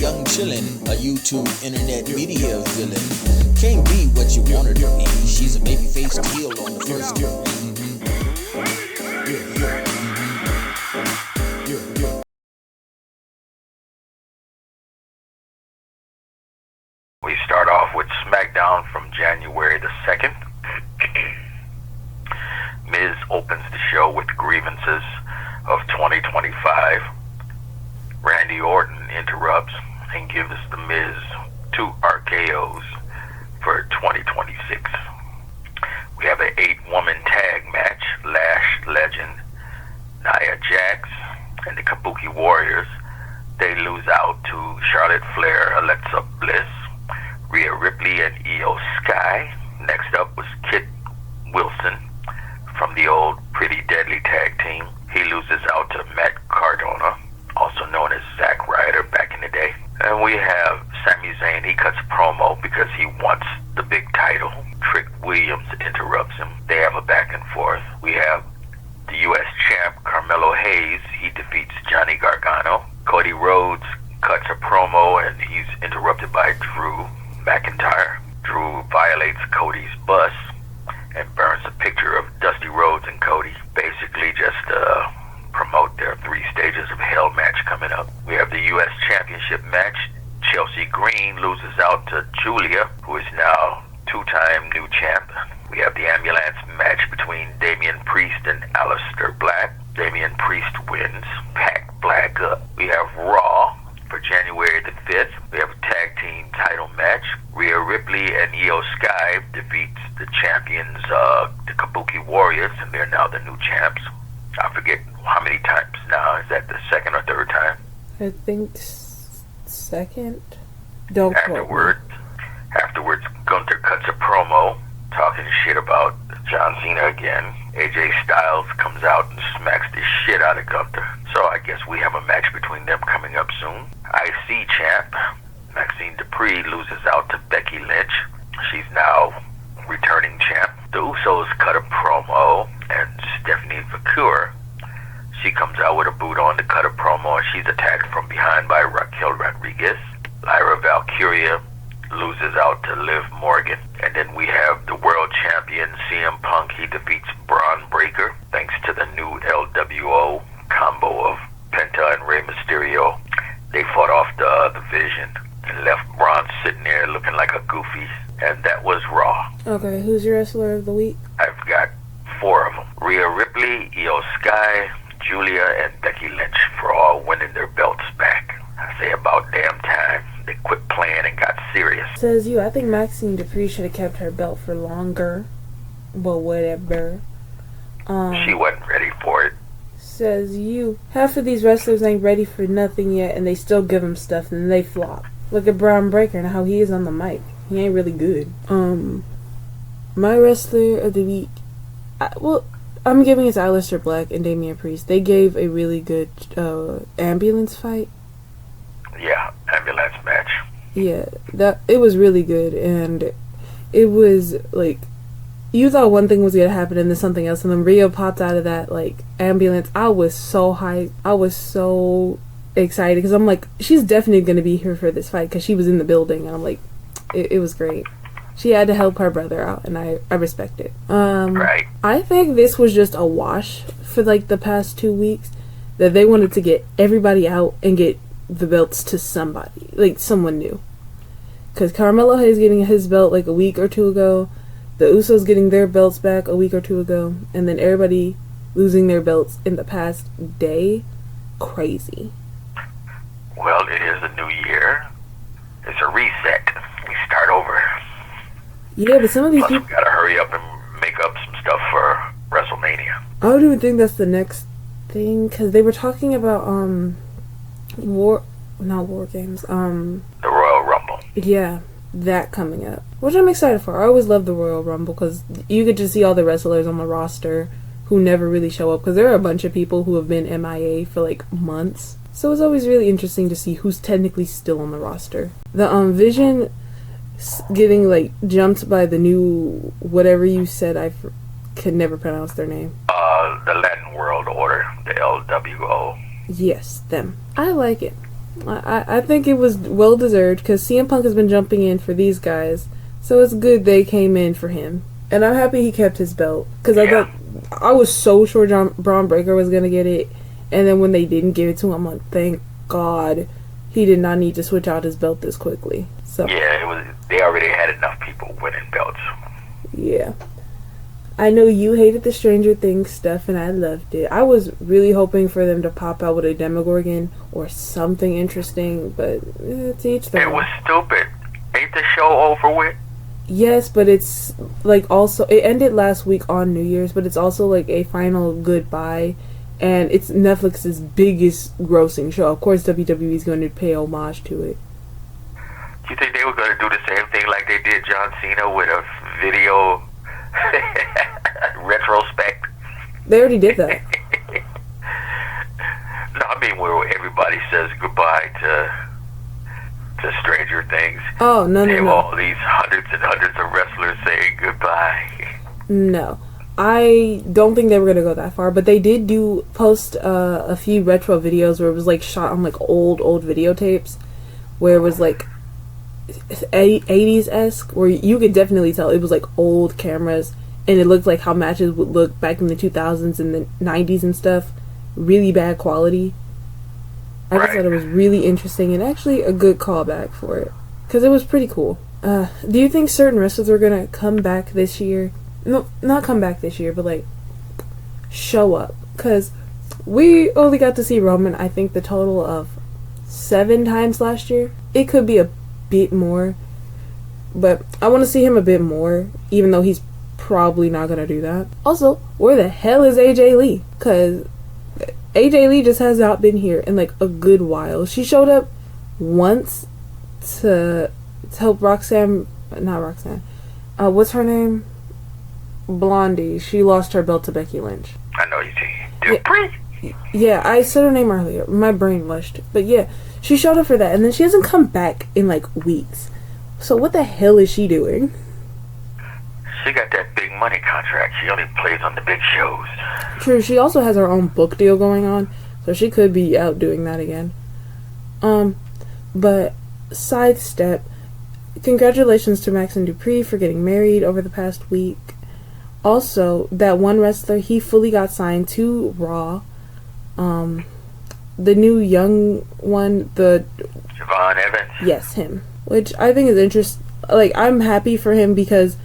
young chillin', a YouTube internet media villain. Can't be what you want her to be. She's a baby-faced heel on the first degree. We start off with SmackDown from January the 2nd. Miz opens the show with grievances of 2025. Randy Orton interrupts and gives the Miz 2 RKOs for 2026. We have an 8-woman tag match. Lash legend Nia Jax and the Kabuki Warriors. They lose out to Charlotte Flair, Alexa Bliss, Rhea Ripley, and Io Sky. Next up was Kit Wilson from the old Pretty Deadly tag team. He loses out to Matt Cardona, also known as Zack Ryder back in the day. And we have Sami Zayn. He cuts a promo because he wants the big title. Trick Williams interrupts him. They have a back and forth. We have the U.S. champ Carmelo Hayes. He defeats Johnny Gargano. Cody Rhodes cuts a promo and he's interrupted by Drew McIntyre. Drew violates Cody's bus and burns a picture of Dusty Rhodes and Cody. Basically just promote their 3 stages of hell match coming up. We have the U.S. Championship match. Chelsea Green loses out to Julia, who is now 2-time new champ. We have the ambulance match between Damian Priest and Aleister Black. Damian Priest wins. Pack Black up. We have Raw for January the 5th. We have a tag team title match. Rhea Ripley and Io Sky defeats the champions, the Kabuki Warriors, and they're now the new champs. I forget how many times now. Is that the 2nd or 3rd time? I think 2nd. Don't quote me. Afterwards, Gunther cuts a promo talking shit about John Cena again. AJ Styles comes out and smacks the shit out of Gunther. So I guess we have a match between them coming up soon. IC champ Maxine Dupree loses out to Becky Lynch. She's now returning champ. The Usos cut a promo, and Stephanie Vaquer, she comes out with a boot on to cut a promo, and she's attacked from behind by Raquel Rodriguez. Lyra Valkyria loses out to Liv Morgan. And then we have the world champion CM Punk. He defeats Braun Breaker thanks to the new LWO combo of Penta and Rey Mysterio. They fought off the Vision and left Braun sitting there looking like a goofy. And that was Raw. Okay, who's your wrestler of the week? I've got 4 of them. Rhea Ripley, Io Sky, Julia, and Becky Lynch for all winning their belts back. I say about damn time they quit playing and got serious. Says you. I think Maxine Dupree should have kept her belt for longer. But whatever. She wasn't ready for it. Says you. Half of these wrestlers ain't ready for nothing yet, and they still give them stuff, and they flop. Look at Braun Breaker and how he is on the mic. He ain't really good. My wrestler of the week, I'm giving it to Aleister Black and Damian Priest. They gave a really good ambulance fight. Yeah, ambulance match. Yeah, it was really good, and it was like you thought one thing was gonna happen and then something else, and then Rhea popped out of that like ambulance. I was so hyped. I was so excited because I'm like, she's definitely gonna be here for this fight because she was in the building, and I'm like, it was great. She had to help her brother out, and I respect it. Right. I think this was just a wash for like the past 2 weeks, that they wanted to get everybody out and get the belts to somebody, like someone new. Because Carmelo Hayes getting his belt like a week or 2 ago, the Usos getting their belts back a week or 2 ago, and then everybody losing their belts in the past day. Crazy. Well, it is a new year. It's a reset. We start over. Yeah, but some of these Plus, people we gotta hurry up and make up some stuff for WrestleMania. I don't even think that's the next thing, because they were talking about war games. The Royal Rumble. Yeah, that coming up, which I'm excited for. I always love the Royal Rumble because you get to see all the wrestlers on the roster who never really show up, because there are a bunch of people who have been MIA for like months. So it's always really interesting to see who's technically still on the roster. The Vision getting like jumped by the new whatever you said, I could never pronounce their name. The Latin World Order, the LWO. Yes, them. I like it. I think it was well deserved because CM Punk has been jumping in for these guys, so it's good they came in for him. And I'm happy he kept his belt because I was so sure Braun Breaker was gonna get it, and then when they didn't give it to him, I'm like, thank God he did not need to switch out his belt this quickly. So yeah, it was. They already had enough people winning belts. Yeah. I know you hated the Stranger Things stuff, and I loved it. I was really hoping for them to pop out with a Demogorgon or something interesting, but it's each their own. It was stupid. Ain't the show over with? Yes, but it's like also it ended last week on New Year's, but it's also like a final goodbye, and it's Netflix's biggest grossing show. Of course, WWE is going to pay homage to it. Do you think they were going to do the same thing like they did John Cena with a video retrospect? They already did that. No, I mean where everybody says goodbye to Stranger Things. Oh, no. All these hundreds and hundreds of wrestlers saying goodbye. No. I don't think they were going to go that far, but they did post a few retro videos where it was like shot on like old videotapes where it was like 80s-esque, where you could definitely tell it was like old cameras, and it looked like how matches would look back in the 2000s and the 90s and stuff. Really bad quality. I just thought it was really interesting and actually a good callback for it because it was pretty cool. Do you think certain wrestlers are gonna come back this year? No, not come back this year, but like show up, because we only got to see Roman, I think, the total of 7 times last year. It could be a bit more, but I want to see him a bit more, even though he's probably not gonna do that. Also, where the hell is AJ Lee? Because AJ Lee just has not been here in like a good while. She showed up once to help what's her name? Blondie. She lost her belt to Becky Lynch. I know you see. Yeah, I said her name earlier. My brain mushed. But yeah, she showed up for that, and then she hasn't come back in like weeks. So what the hell is she doing? She got that big money contract. She only plays on the big shows. True, she also has her own book deal going on, so she could be out doing that again. But sidestep, congratulations to Max and Dupree for getting married over the past week. Also, that one wrestler, he fully got signed to Raw. The new young one, Javon Evans. Yes, him. Which I think is interesting. Like, I'm happy for him because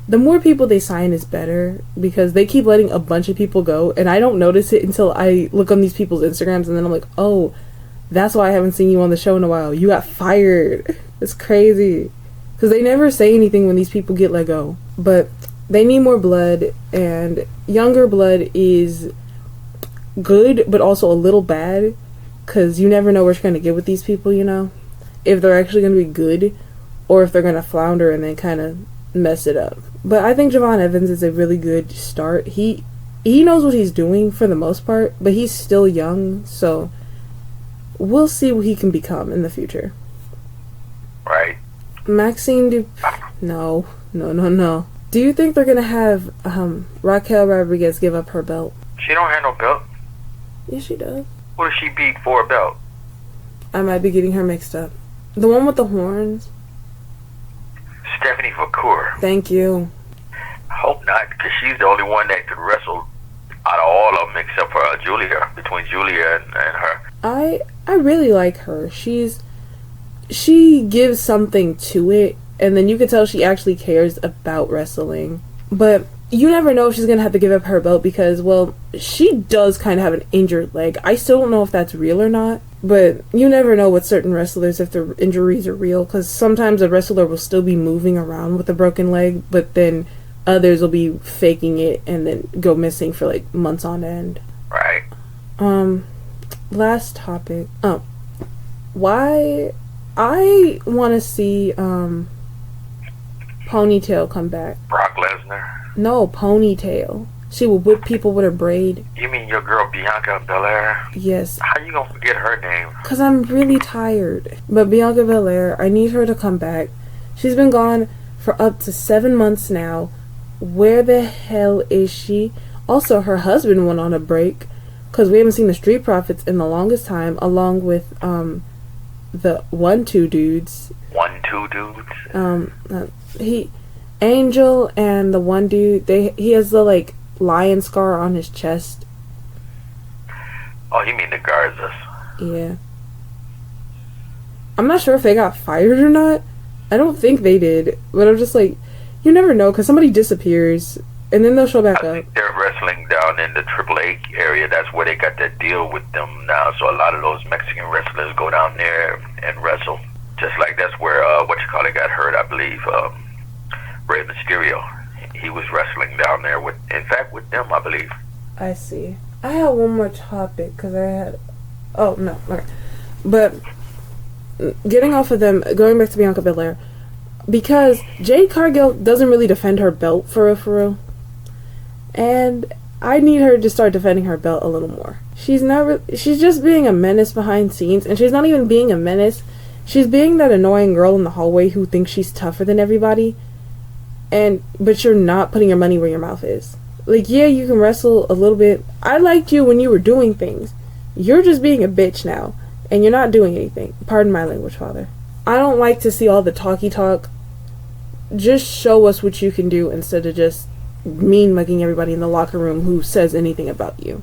the more people they sign is better, because they keep letting a bunch of people go, and I don't notice it until I look on these people's Instagrams, and then I'm like, oh, that's why I haven't seen you on the show in a while. You got fired. It's crazy. Because they never say anything when these people get let go. But they need more blood, and younger blood is good, but also a little bad, because you never know what you're going to get with these people, you know? If they're actually going to be good, or if they're going to flounder and then kind of mess it up. But I think Javon Evans is a really good start. He knows what he's doing for the most part, but he's still young, so we'll see what he can become in the future. Right. Maxine No. Do you think they're gonna have Raquel Rodriguez give up her belt? She don't have no belt. Yes, she does. What does she beat for a belt? I might be getting her mixed up. The one with the horns? Stephanie McCool. Thank you. Hope not, because she's the only one that could wrestle out of all of them except for Julia, between Julia and her. I really like her. She gives something to it, and then you can tell she actually cares about wrestling. But you never know if she's going to have to give up her belt because, well, she does kind of have an injured leg. I still don't know if that's real or not, but you never know with certain wrestlers if their injuries are real, because sometimes a wrestler will still be moving around with a broken leg, but then others will be faking it and then go missing for like months on end. Right. Last topic. Why I want to see Ponytail come back. Brock Lesnar? No, Ponytail. She will whip people with her braid. You mean your girl Bianca Belair? Yes. How you gonna forget her name? Because I'm really tired. But Bianca Belair, I need her to come back. She's been gone for up to 7 months now. Where the hell is she? Also, her husband went on a break, because we haven't seen the Street Profits in the longest time, along with the 1-2 dudes. 1-2 dudes? Angel and the one dude, he has the, like, lion scar on his chest. Oh, you mean the Garzas? Yeah. I'm not sure if they got fired or not. I don't think they did, but I'm just like, you never know, because somebody disappears, and then they'll show back I up. think they're wrestling down in the AAA area. That's where they got that deal with them now. So a lot of those Mexican wrestlers go down there and wrestle. Just like that's where, got hurt, I believe. Rey Mysterio. He was wrestling down there with them, I believe. I see. I had one more topic, because I had... Oh, no. Okay. But, getting off of them, going back to Bianca Belair, because Jade Cargill doesn't really defend her belt for real. And I need her to start defending her belt a little more. She's just being a menace behind scenes, and she's not even being a menace. She's being that annoying girl in the hallway who thinks she's tougher than everybody, but you're not putting your money where your mouth is. Like, yeah, you can wrestle a little bit. I liked you when you were doing things. You're just being a bitch now, and you're not doing anything. Pardon my language, Father. I don't like to see all the talky talk. Just show us what you can do instead of just mean mugging everybody in the locker room who says anything about you.